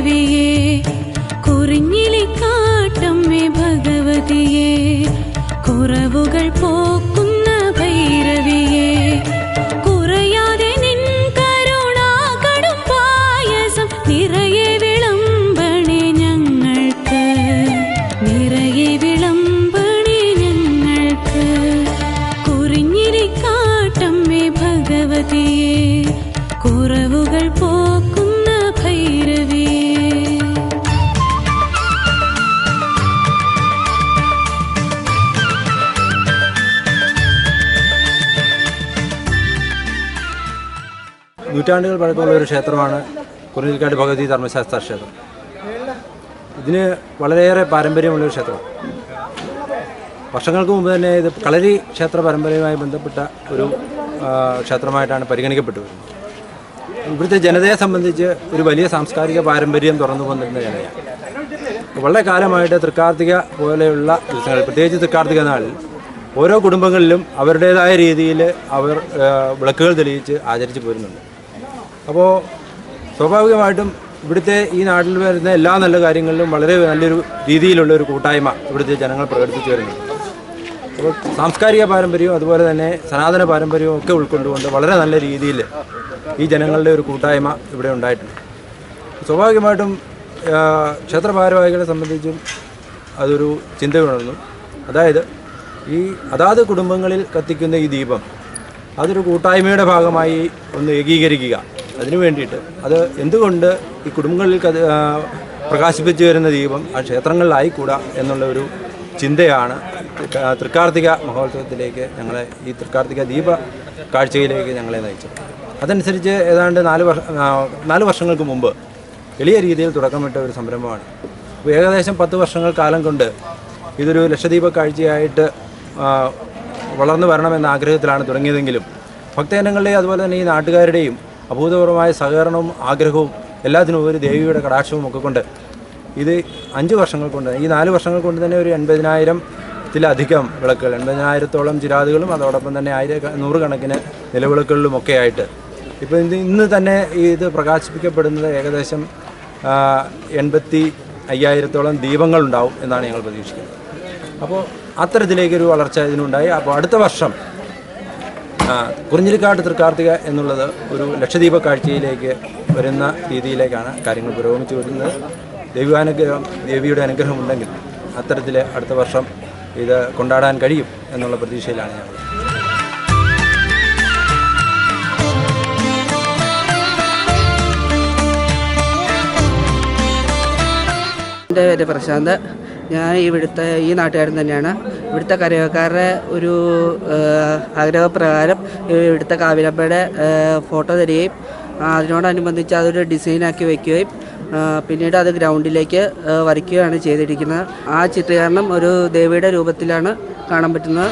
ഭൈരവിയേ കുറിഞ്ഞിലിക്കാട്ടമ്മേ ഭഗവതിയേ കുറവുകൾ പോക്കുന്ന ഭൈരവിയേ കുറയാതെ നിൻ കരുണാകടും പായസം നിറയെ വിളമ്പണേ ഞങ്ങൾക്ക് നിറയെ വിളമ്പണേ ഞങ്ങൾക്ക് കുറിഞ്ഞിലിക്കാട്ടമ്മേ ഭഗവതിയേ കുറവുകൾ പോക്കുന്ന ഭൈരവിയേ. നൂറ്റാണ്ടുകൾ പഴക്കമുള്ള ഒരു ക്ഷേത്രമാണ് കുറിഞ്ഞിലിക്കാട്ട് ഭഗവതി ധർമ്മശാസ്ത്ര ക്ഷേത്രം. ഇതിന് വളരെയേറെ പാരമ്പര്യമുള്ളൊരു ക്ഷേത്രമാണ്. വർഷങ്ങൾക്ക് മുമ്പ് തന്നെ ഇത് കളരി ക്ഷേത്ര പരമ്പരയുമായി ബന്ധപ്പെട്ട ഒരു ക്ഷേത്രമായിട്ടാണ് പരിഗണിക്കപ്പെട്ടു വരുന്നത്. ഇവിടുത്തെ ജനതയെ സംബന്ധിച്ച് ഒരു വലിയ സാംസ്കാരിക പാരമ്പര്യം തുറന്നു വന്നിരുന്ന ജനതയാണ്. വളരെ കാലമായിട്ട് തൃക്കാർത്തിക പോലെയുള്ള ദിവസങ്ങൾ, പ്രത്യേകിച്ച് തൃക്കാർത്തിക നാളിൽ ഓരോ കുടുംബങ്ങളിലും അവരുടേതായ രീതിയിൽ അവർ വിളക്കുകൾ തെളിയിച്ച് ആചരിച്ച് പോരുന്നുണ്ട്. അപ്പോൾ സ്വാഭാവികമായിട്ടും ഇവിടുത്തെ ഈ നാട്ടിൽ വരുന്ന എല്ലാ നല്ല കാര്യങ്ങളിലും വളരെ നല്ലൊരു രീതിയിലുള്ള ഒരു കൂട്ടായ്മ ഇവിടുത്തെ ജനങ്ങൾ പ്രകടിപ്പിച്ചു വരുന്നുണ്ട്. അപ്പോൾ സാംസ്കാരിക പാരമ്പര്യവും അതുപോലെ തന്നെ സനാതന പാരമ്പര്യവും ഒക്കെ ഉൾക്കൊണ്ടുകൊണ്ട് വളരെ നല്ല രീതിയിൽ ഈ ജനങ്ങളുടെ ഒരു കൂട്ടായ്മ ഇവിടെ ഉണ്ടായിട്ടുണ്ട്. സ്വാഭാവികമായിട്ടും ക്ഷേത്ര ഭാരവാഹികളെ സംബന്ധിച്ചും അതൊരു ചിന്തയുണർന്നു. അതായത് ഈ അതാത് കുടുംബങ്ങളിൽ കത്തിക്കുന്ന ഈ ദീപം അതൊരു കൂട്ടായ്മയുടെ ഭാഗമായി ഒന്ന് ഏകീകരിക്കുക. അതിനു വേണ്ടിയിട്ട് അത് എന്തുകൊണ്ട് ഈ കുടുംബങ്ങളിൽ പ്രകാശിപ്പിച്ചു വരുന്ന ദീപം ആ ക്ഷേത്രങ്ങളിലായിക്കൂടാ എന്നുള്ള ഒരു ചിന്തയാണ് തൃക്കാർത്തിക മഹോത്സവത്തിലേക്ക് ഞങ്ങളെ, ഈ തൃക്കാർത്തിക ദീപ കാഴ്ചയിലേക്ക് ഞങ്ങളെ നയിച്ചത്. അതനുസരിച്ച് ഏതാണ്ട് 4 വർഷങ്ങൾക്ക് മുമ്പ് വലിയ രീതിയിൽ തുടക്കമിട്ട ഒരു സംരംഭമാണ്. അപ്പോൾ ഏകദേശം 10 വർഷങ്ങൾ കാലം കൊണ്ട് ഇതൊരു ലക്ഷദ്വീപ കാഴ്ചയായിട്ട് വളർന്നു വരണമെന്ന ആഗ്രഹത്തിലാണ് തുടങ്ങിയതെങ്കിലും ഭക്തജനങ്ങളുടെയും അതുപോലെ തന്നെ ഈ നാട്ടുകാരുടെയും അഭൂതപൂർവമായ സഹകരണവും ആഗ്രഹവും എല്ലാത്തിനും ഒരു ദേവിയുടെ കടാക്ഷവും ഒക്കെ കൊണ്ട് ഇത് 5 വർഷങ്ങൾ കൊണ്ട്, ഈ 4 വർഷങ്ങൾ കൊണ്ട് തന്നെ ഒരു 80,000-ത്തിലധികം വിളക്കുകൾ, 80,000-ഓളം ചിരാതുകളും അതോടൊപ്പം തന്നെ 100 കണക്കിന് നിലവിളക്കുകളിലുമൊക്കെ ആയിട്ട് ഇപ്പോൾ ഇന്ന് തന്നെ ഇത് പ്രകാശിപ്പിക്കപ്പെടുന്നത് ഏകദേശം 85,000-ഓളം ദീപങ്ങളുണ്ടാവും എന്നാണ് ഞങ്ങൾ പ്രതീക്ഷിക്കുന്നത്. അപ്പോൾ അത്തരത്തിലേക്കൊരു വളർച്ച ഇതിനുണ്ടായി. അപ്പോൾ അടുത്ത വർഷം കുറിഞ്ഞിലിക്കാട്ട് തൃക്കാർത്തിക എന്നുള്ളത് ഒരു ലക്ഷദ്വീപ കാഴ്ചയിലേക്ക് വരുന്ന രീതിയിലേക്കാണ് കാര്യങ്ങൾ പുരോഗമിച്ചു വരുന്നത്. ദേവിയുടെ അനുഗ്രഹമുണ്ടെങ്കിൽ അത്തരത്തിൽ അടുത്ത വർഷം ഇത് കൊണ്ടാടാൻ കഴിയും എന്നുള്ള പ്രതീക്ഷയിലാണ് ഞങ്ങൾ. എൻ്റെ പേര് പ്രശാന്ത്. ഞാൻ ഈ നാട്ടുകാരൻ തന്നെയാണ്. ഇവിടുത്തെ കരയോക്കാരുടെ ഒരു ആഗ്രഹപ്രകാരം ഇവിടുത്തെ കാവിലമ്മയുടെ ഫോട്ടോ തരികയും അതിനോടനുബന്ധിച്ച് അതൊരു ഡിസൈനാക്കി വയ്ക്കുകയും പിന്നീട് അത് ഗ്രൗണ്ടിലേക്ക് വരയ്ക്കുകയാണ് ചെയ്തിരിക്കുന്നത്. ആ ചിത്രീകരണം ഒരു ദേവിയുടെ രൂപത്തിലാണ് കാണാൻ പറ്റുന്നത്.